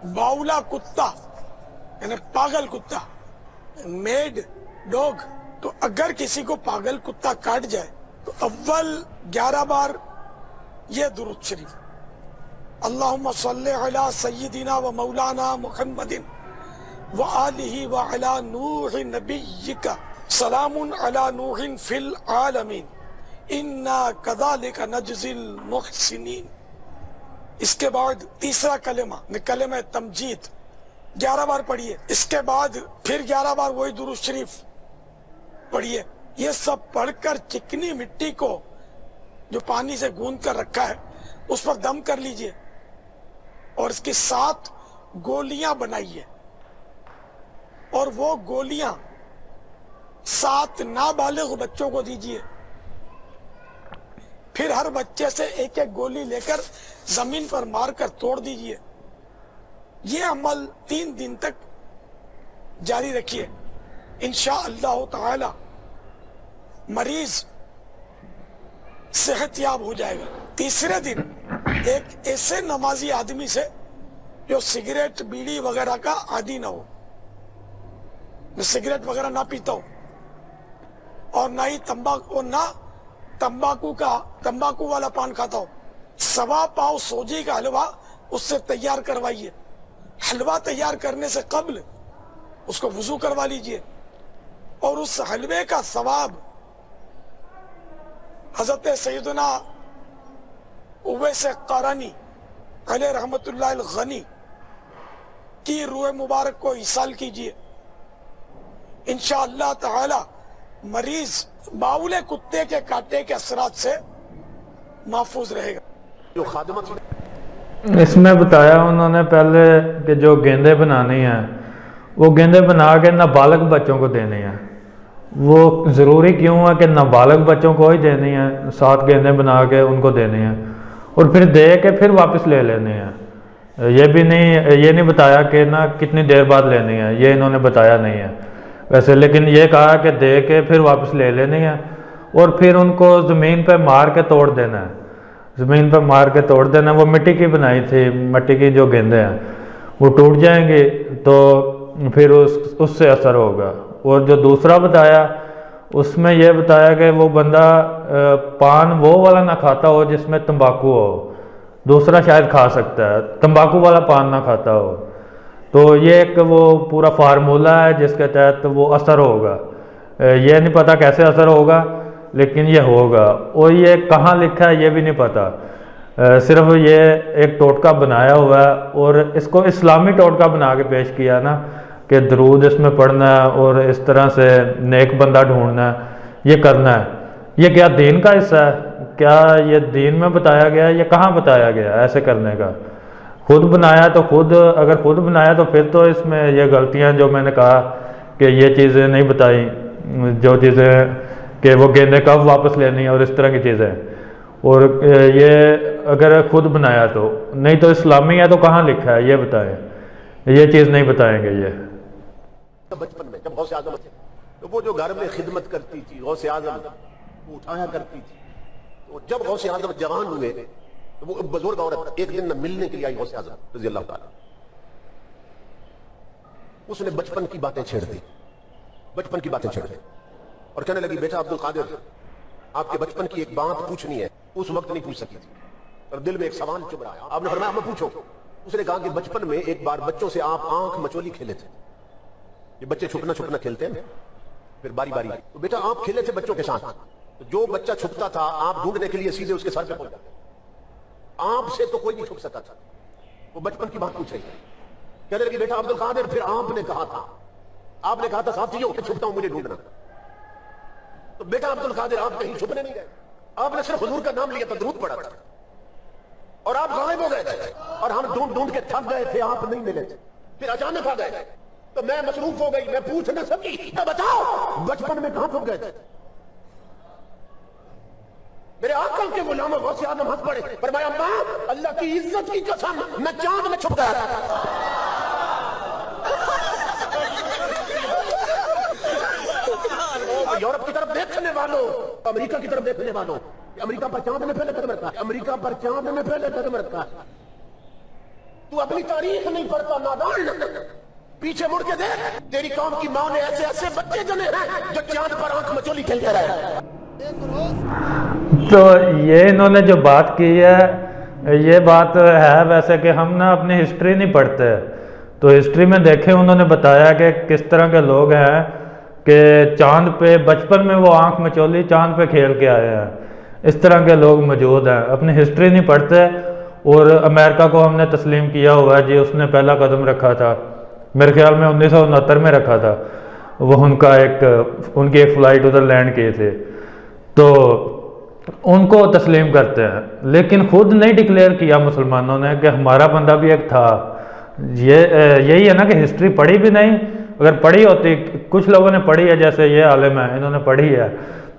बाउला कुत्ता यानी पागल कुत्ता, मेड डॉग। तो अगर किसी को पागल कुत्ता काट जाए तो अव्वल 11 बार ये दुरूद शरीफ, अल्लाहुम्मा सल्ली अला सय्यिदिना व मौलाना मुहम्मदिन व आलिहि व अला नूहि नबिय्यिका सलामुन अला नूहिन फिल आलमीन इन्ना कज़ालिका नजज़िल मुहसिनीन। इसके बाद तीसरा कलेमा कलेमा तमजीद 11 बार पढ़िए। इसके बाद फिर 11 बार वही दुरूद शरीफ पढ़िए। ये सब पढ़कर चिकनी मिट्टी को जो पानी से गूंद कर रखा है उस पर दम कर लीजिए और इसकी 7 गोलियां बनाइए और वो गोलियां 7 नाबालिग बच्चों को दीजिए। फिर हर बच्चे से एक एक गोली लेकर जमीन पर मारकर तोड़ दीजिए। ये अमल 3 दिन तक जारी रखिए। इंशाअल्लाह ताला मरीज सेहतयाब हो जाएगा। तीसरे दिन एक ऐसे नमाजी आदमी से जो सिगरेट बीड़ी वगैरह का आदी ना हो, मैं सिगरेट वगैरह ना पीता हूं और ना ही तंबाकू वाला पान खाता हूं। 1.25 पाव सोजी का हलवा उससे तैयार करवाइए। हलवा तैयार करने से कब्ल उसको वुजू करवा लीजिए और उस हलवे का सवाब हजरत सैयदना उवैस क़रानी अलैहि रहमतुल्लाह अल गनी की रूह मुबारक को इसाल कीजिए। इंशाअल्लाह ताला मरीज बाउले कुत्ते के काटे के असरात से महफूज रहेगा। जो खादिमत इसमें बताया उन्होंने पहले कि जो गेंदे बनानी हैं वो गेंदे बना के नाबालग बच्चों को देनी है। वो ज़रूरी क्यों है कि नाबालग बच्चों को ही देनी है? 7 गेंदे बना के उनको देनी है और फिर दे के फिर वापस ले लेनी है। ये नहीं बताया कि ना कितनी देर बाद लेनी है, ये इन्होंने बताया नहीं है वैसे। लेकिन ये कहा कि दे के फिर वापस ले लेनी है और फिर उनको ज़मीन पे मार के तोड़ देना है। ज़मीन पे मार के तोड़ देना। वो मिट्टी की बनाई थी, मिट्टी की जो गेंदे हैं वो टूट जाएंगे तो फिर उससे असर होगा। और जो दूसरा बताया उसमें यह बताया कि वो बंदा पान वो वाला ना खाता हो जिसमें तंबाकू हो, दूसरा शायद खा सकता है, तंबाकू वाला पान ना खाता हो। तो ये एक वो पूरा फार्मूला है जिसके तहत वो असर होगा। ये नहीं पता कैसे असर होगा लेकिन ये होगा। और ये कहाँ लिखा है ये भी नहीं पता, सिर्फ ये एक टोटका बनाया हुआ है और इसको इस्लामी टोटका बना के पेश किया ना कि दरूद इसमें पढ़ना है और इस तरह से नेक बंदा ढूंढना है, ये करना है। ये क्या दीन का हिस्सा है? क्या ये दीन में बताया गया है? ये कहाँ बताया गया है ऐसे करने का? खुद बनाया तो अगर खुद बनाया तो फिर तो इसमें ये गलतियां जो मैंने कहा कि ये चीज़ें नहीं बताई, जो चीज़ें कि वो गेंदे कब वापस लेनी है और इस तरह की चीज़ें। और ये अगर खुद बनाया तो नहीं तो इस्लामी है तो कहाँ लिखा है ये बताएं। ये चीज़ नहीं बताएंगे ये। बचपन में जब गौसे आजम थे तो वो जो घर में खिदमत करती थी, गौसे आजम वो उठाया करती थी। तो जब गौसे आजम जवान हुए तो वो बुजुर्ग औरत एक दिन मिलने के लिए आई गौसे आजम रज़ी अल्लाह ताला। उसने बचपन की बातें छेड़ दी, बचपन की बातें छेड़ दी और कहने लगी, बेटा अब्दुल कादिर आपके बचपन की एक बात पूछनी है। उस वक्त नहीं पूछ सकी थी और दिल में एक सवाल चुभ रहा है। आपने फरमाया मैं पूछो। उसने कहा कि बचपन में एक बार बच्चों से आप आंख मचोली खेले थे। ये बच्चे छुपना छुपना खेलते हैं फिर बारी बारी। तो बेटा आप खेले थे बच्चों के साथ, तो जो बच्चा छुपता था आप ढूंढने के लिए सीधे उसके सर पे पहुंच जाते। आपसे तो कोई नहीं छुप सकता था। वो बचपन की बात पूछ रही है। कहने लगी, बेटा अब्दुल कादिर फिर आपने कहा था साथियों मैं छुपता हूं मुझे ढूंढना। तो बेटा अब्दुल कादिर आप कहीं छुपने नहीं गए, आपने सिर्फ हुजूर का नाम लिया था, दुरूद पढ़ा था और आप गायब हो गए थे और हम ढूंढ ढूंढ के थक गए थे, आप नहीं मिले थे। फिर अचानक आ गए तो मैं मसरूफ हो गई, मैं पूछ न सकी। तो बताओ बचपन में कहां छुप गए थे? मेरे आका के गुलाम गौसे आजम हंस पड़े, फरमाया मां अल्लाह की इज्जत की कसम मैं चांद में छुप गया था। यूरोप की तरफ देखने वालों, अमेरिका की तरफ देखने वालों, अमेरिका पर चांद में पहले कदम रखा है, अमेरिका पर चांद में पहले कदम रखा है। तू अपनी तारीख नहीं पढ़ता नादान, पीछे मुड़ के देख, तेरी कौम की माँ ने ऐसे ऐसे बच्चे जने हैं जो चांद पर आंख मचोली खेलते रहे। तो ये इन्होंने जो बात की है, ये बात है वैसे कि हम ना अपनी हिस्ट्री नहीं पढ़ते, तो हिस्ट्री में देखें उन्होंने बताया कि किस तरह के लोग हैं कि चांद पे बचपन में वो आंख मचोली चांद पे खेल के आए हैं, इस तरह के लोग मौजूद हैं। अपनी हिस्ट्री नहीं पढ़ते। और अमेरिका को हमने तस्लीम किया हुआ है जी, उसने पहला कदम रखा था, मेरे ख्याल में 1969 में रखा था, वो उनकी एक फ़्लाइट उधर लैंड किए थे, तो उनको तस्लीम करते हैं, लेकिन खुद नहीं डिक्लेयर किया मुसलमानों ने कि हमारा बंदा भी एक था। यही है ना कि हिस्ट्री पढ़ी भी नहीं, अगर पढ़ी होती, कुछ लोगों ने पढ़ी है, जैसे ये आलिम है इन्होंने पढ़ी है,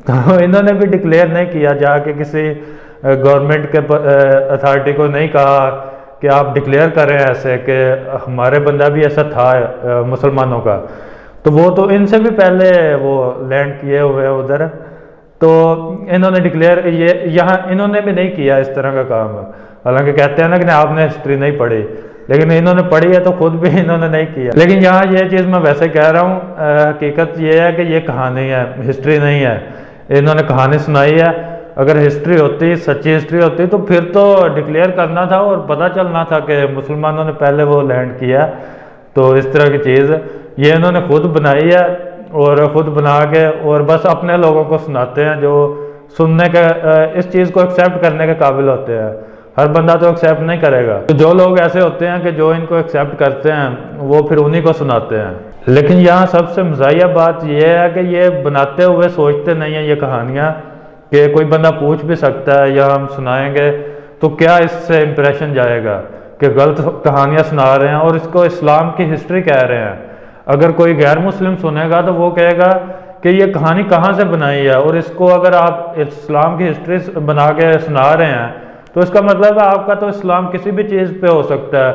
तो इन्होंने भी डिक्लेयर नहीं किया, जाके किसी गवर्नमेंट के अथॉरिटी को नहीं कहा कि आप डिक्लेयर करें ऐसे कि हमारे बंदा भी ऐसा था मुसलमानों का। तो वो तो इनसे भी पहले वो लैंड किए हुए उधर, तो इन्होंने डिक्लेयर यहाँ इन्होंने भी नहीं किया इस तरह का काम। हालांकि कहते हैं ना कि आपने हिस्ट्री नहीं पढ़ी, लेकिन इन्होंने पढ़ी है तो खुद भी इन्होंने नहीं किया। लेकिन यहाँ ये चीज़ मैं वैसे कह रहा हूँ, हकीकत ये है कि ये कहानी है, हिस्ट्री नहीं है। इन्होंने कहानी सुनाई है, अगर हिस्ट्री होती, सच्ची हिस्ट्री होती, तो फिर तो डिक्लेयर करना था और पता चलना था कि मुसलमानों ने पहले वो लैंड किया। तो इस तरह की चीज़ ये इन्होंने खुद बनाई है, और ख़ुद बना के और बस अपने लोगों को सुनाते हैं जो सुनने के इस चीज़ को एक्सेप्ट करने के काबिल होते हैं। हर बंदा तो एक्सेप्ट नहीं करेगा, तो जो लोग ऐसे होते हैं कि जो इनको एक्सेप्ट करते हैं वो फिर उन्हीं को सुनाते हैं। लेकिन यहाँ सबसे मज़ाहिया बात यह है कि ये बनाते हुए सोचते नहीं हैं ये कहानियाँ, कि कोई बंदा पूछ भी सकता है या हम सुनाएंगे तो क्या इससे इम्प्रेशन जाएगा कि गलत कहानियाँ सुना रहे हैं और इसको इस्लाम की हिस्ट्री कह रहे हैं। अगर कोई गैर मुस्लिम सुनेगा तो वो कहेगा कि ये कहानी कहाँ से बनाई है, और इसको अगर आप इस्लाम की हिस्ट्री बना के सुना रहे हैं तो इसका मतलब है आपका तो इस्लाम किसी भी चीज़ पे हो सकता है,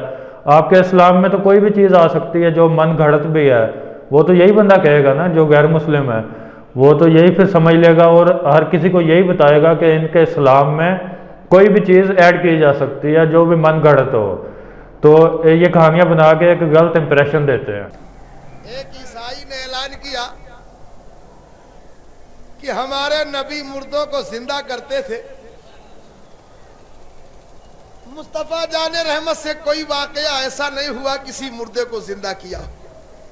आपके इस्लाम में तो कोई भी चीज़ आ सकती है जो मन घड़त भी है। वो तो यही बंदा कहेगा ना जो गैर मुस्लिम है, वो तो यही फिर समझ लेगा और हर किसी को यही बताएगा कि इनके इस्लाम में कोई भी चीज़ ऐड की जा सकती है जो भी मन घड़त हो। तो ये कहानियाँ बना के एक गलत इंप्रेशन देते हैं। एक ईसाई ने ऐलान किया कि हमारे नबी मुर्दों को जिंदा करते थे। मुस्तफा जाने रहमत से कोई वाकया ऐसा नहीं हुआ किसी मुर्दे को जिंदा किया।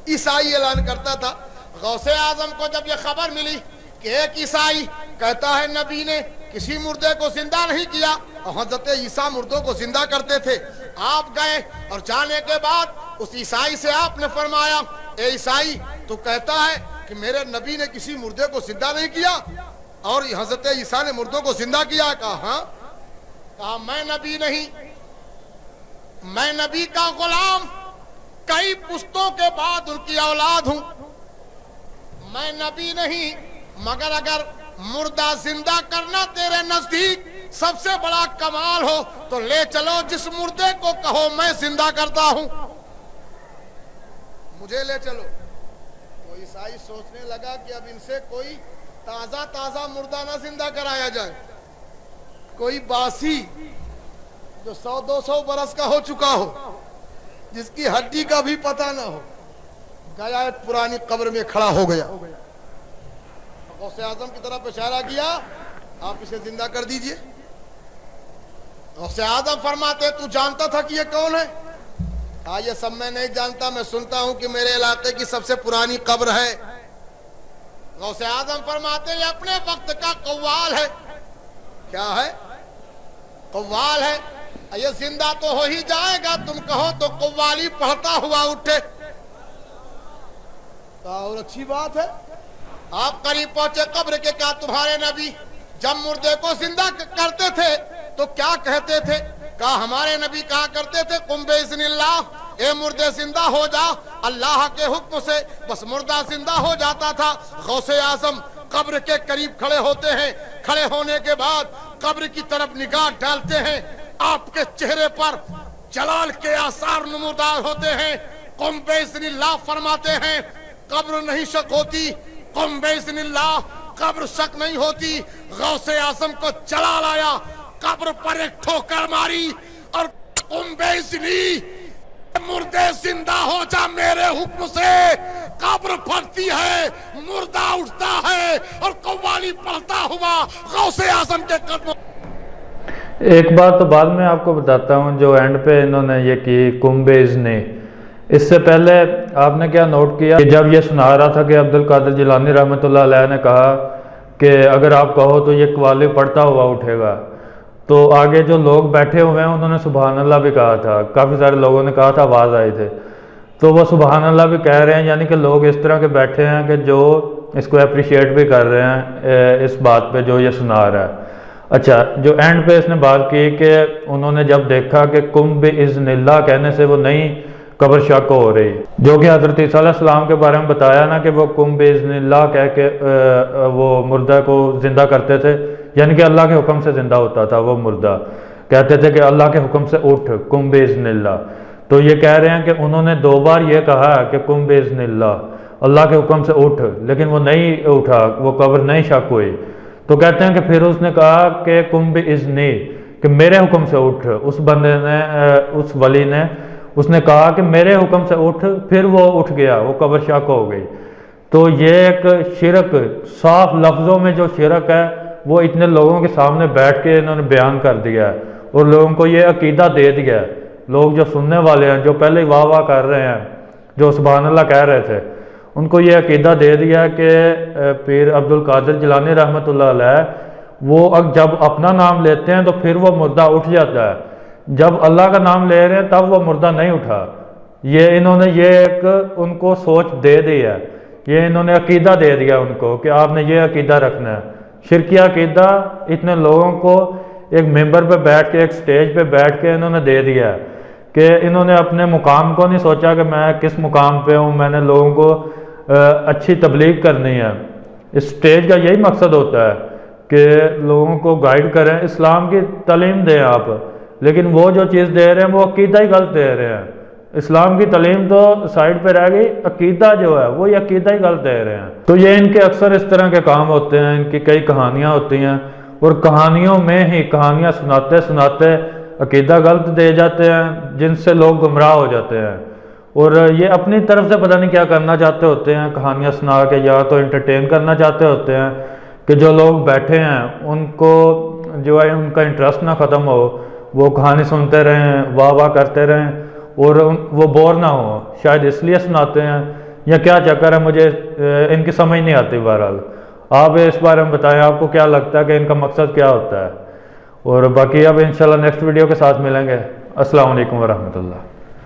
ईसाई ऐलान करता था। गौसे आजम को जब यह खबर मिली कि एक ईसाई कहता है नबी ने किसी मुर्दे को जिंदा नहीं किया और हजरत ईसा मुर्दों को जिंदा करते थे, आप गए और जाने के बाद उस ईसाई से आपने फरमाया, ए ईसाई तू कहता है कि मेरे नबी ने किसी मुर्दे को जिंदा नहीं किया और हजरत ईसा ने मुर्दों को जिंदा किया? कहा हाँ। कहा मैं नबी नहीं, मैं नबी का गुलाम, कई पुश्तों के बाद उनकी औलाद हूं। मैं नबी नहीं, मगर अगर मुर्दा जिंदा करना तेरे नजदीक सबसे बड़ा कमाल हो तो ले चलो जिस मुर्दे को कहो मैं जिंदा करता हूं, मुझे ले चलो। तो ईसाई सोचने लगा कि अब इनसे कोई ताजा ताजा मुर्दा ना जिंदा कराया जाए, कोई बासी जो 100-200 बरस का हो चुका हो, जिसकी हड्डी का भी पता ना हो। गया एक पुरानी कब्र में खड़ा हो गया, गौसे आजम की तरफ इशारा किया, आप इसे जिंदा कर दीजिए। गौसे आजम फरमाते तू जानता था कि ये कौन है? हाँ ये सब मैं नहीं जानता, मैं सुनता हूं कि मेरे इलाके की सबसे पुरानी कब्र है। गौसे आजम फरमाते ये अपने वक्त का कव्वाल है। क्या है? कव्वाल है। ये जिंदा तो हो ही जाएगा, तुम कहो तो कव्वाली पढ़ता हुआ उठे। और अच्छी बात है। आप करीब पहुंचे कब्र के, क्या तुम्हारे नबी जब मुर्दे को जिंदा करते थे तो क्या कहते थे? कहा हमारे नबी कहा करते थे कुम बेइज़्निल्लाह, ए मुर्दे जिंदा हो जा, अल्लाह के हुक्म से बस मुर्दा जिंदा हो जाता था। गौसे आजम कब्र के करीब खड़े होते हैं, खड़े होने के बाद कब्र की तरफ निगाह डालते हैं, आपके चेहरे पर जलाल के आसार नमूदार होते हैं। कुम बेइज़्निल्लाह फरमाते हैं, कब्र नहीं शक होती, कुम बेइज़्निल्लाह कब्र शक नहीं होती। गौसे आजम को जलाल आया, कब्र पर एक ठोकर मारी और कुम बेइज़्नी मुर्दे जिंदा हो जा मेरे हुक्म से, कब्र फटती है, मुर्दा उठता है और कव्वाली पढ़ता हुआ गौसे आजम के कदमों। एक बात तो बाद में आपको बताता हूँ जो एंड पे इन्होंने ये की कुंभे इज़्नी। इससे पहले आपने क्या नोट किया कि जब ये सुना रहा था कि अब्दुल कादिर जिलानी रहमतुल्लाह अलैह ने कहा कि अगर आप कहो तो ये कव्वाली पढ़ता हुआ उठेगा, तो आगे जो लोग बैठे हुए हैं उन्होंने सुबहान अल्लाह भी कहा था, काफ़ी सारे लोगों ने कहा था, आवाज़ आई थी, तो वो सुबहान अल्लाह भी कह रहे हैं, यानी कि लोग इस तरह के बैठे हैं कि जो इसको अप्रिशिएट भी कर रहे हैं इस बात पे जो ये सुना रहा है। अच्छा, जो एंड पे इसने बात की कि उन्होंने जब देखा कि कुंभ इज़्निल्लाह कहने से वो नई कब्र शक हो रही, जो कि हज़रत ईसा अलैहिस्सलाम के बारे में बताया ना कि वो कुंभ इज़्निल्लाह कह के वो मुर्दा को ज़िंदा करते थे, यानी कि अल्लाह के हुक्म से ज़िंदा होता था वो मुर्दा, कहते थे कि अल्लाह के हुक्म से उठ कुंभ इज़्निल्लाह। तो ये कह रहे हैं कि उन्होंने 2 बार ये कहा कि कुंभ इज़्निल्लाह, अल्लाह के हुक्म से उठ, लेकिन वो नहीं उठा, वो कब्र नहीं शक हुई। तो कहते हैं कि फिर उसने कहा कि कुंभ इज़्नी, कि मेरे हुक्म से उठ। उस बंदे ने, उस वली ने, उसने कहा कि मेरे हुक्म से उठ, फिर वो उठ गया, वो कब्र शक हो गई। तो ये एक शिरक, साफ लफ्ज़ों में जो शिरक है वो इतने लोगों के सामने बैठ के इन्होंने बयान कर दिया है और लोगों को ये अकीदा दे दिया है। लोग जो सुनने वाले हैं, जो पहले ही वाह वाह कर रहे हैं, जो सुभान अल्लाह कह रहे थे, उनको ये अकीदा दे दिया कि पीर अब्दुल कादिर जिलानी रहमतुल्लाह अलैह वो जब अपना नाम लेते हैं तो फिर वो मुर्दा उठ जाता है, जब अल्लाह का नाम ले रहे हैं तब वो मुर्दा नहीं उठा। ये इन्होंने ये एक उनको सोच दे दी है, ये इन्होंने अकीदा दे दिया उनको कि आपने ये अकीदा रखना है। शिरकी अकीदा इतने लोगों को एक मेंबर पे बैठ के, एक स्टेज पे बैठ के इन्होंने दे दिया है कि इन्होंने अपने मुकाम को नहीं सोचा कि मैं किस मुकाम पे हूँ, मैंने लोगों को अच्छी तबलीग करनी है। इस स्टेज का यही मकसद होता है कि लोगों को गाइड करें, इस्लाम की तालीम दें आप, लेकिन वो जो चीज़ दे रहे हैं वो अकीदा ही गलत दे रहे हैं। इस्लाम की तालीम तो साइड पे रह गई, अकीदा जो है वो ये अकीदा ही गलत दे रहे हैं। तो ये इनके अक्सर इस तरह के काम होते हैं, इनकी कई कहानियाँ होती हैं और कहानियों में ही कहानियाँ सुनाते सुनाते अकीदा गलत दे जाते हैं, जिनसे लोग गुमराह हो जाते हैं। और ये अपनी तरफ से पता नहीं क्या करना चाहते होते हैं, कहानियाँ सुना के, या तो एंटरटेन करना चाहते होते हैं कि जो लोग बैठे हैं उनको जो है उनका इंटरेस्ट ना ख़त्म हो, वो कहानी सुनते रहें, वाह वाह करते रहें और वो बोर ना हो, शायद इसलिए सुनाते हैं या क्या चक्कर है, मुझे इनकी समझ नहीं आती। बहरहाल आप इस बारे में बताएं, आपको क्या लगता है कि इनका मकसद क्या होता है। और बाकी अब इंशाल्लाह नेक्स्ट वीडियो के साथ मिलेंगे। अस्सलाम वालेकुम वरहमतुल्लाह।